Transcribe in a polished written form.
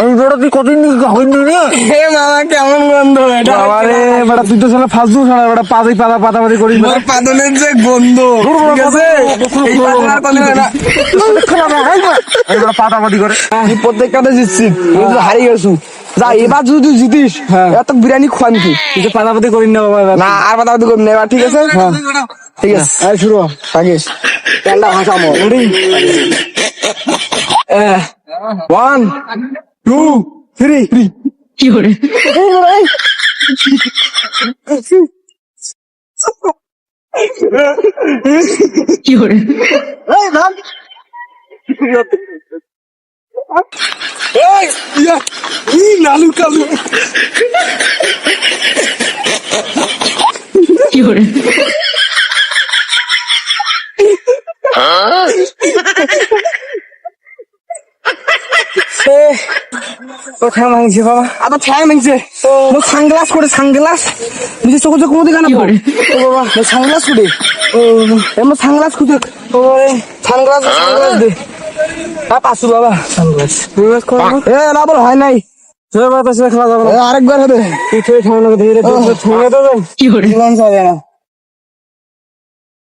আমি বড় তুই কতদিন হইনি রে হে মামা কেমন গন্ধ এটা আরে বড় তুই তো শালা ফালতু শালা বড় পাতাই পাতাপাতি করিস মোর পাদনের যে গন্ধ ঠিক আছে এই পাদনার কথা না এই বড় পাতাপাতি করে তুই প্রত্যেকটাতে জিতছিস তুই তো হারিয়ে গেছু যা এবার যদি তুই জিতিস এত বিরিয়ানি খোয়ান তুই তুই তো পাতাপাতি করিস না বাবা এবার। না আর পাতাপাতি করবি না এবার ঠিক আছে ঠিক আছে এই শুরু থাকিস তেলটা ভাসামো রেডি 1 2 3 কি করে কি করে নালু কালু কি করে ঠ্যাং ভাঙছে বাবা আবার ঠ্যাং ভাঙছে মোর সানগ্লাস করে সানগ্লাস বুঝি চোখে চোখ মধ্যে কেন কি করে? ও বাবা মোর সানগ্লাস করে মোর সানগ্লাস খুঁজে ও সানগ্লাস সানগ্লাস দে পাসু বাবা সানগ্লাস এ না বল হয় নাই সে বাতাসে খেলা যাবে না আরেকবার হবে তুই খেয়ে ঠান্ডা ধীরে ধীরে ঠেঙে দেবে কি করে জীবন চলে না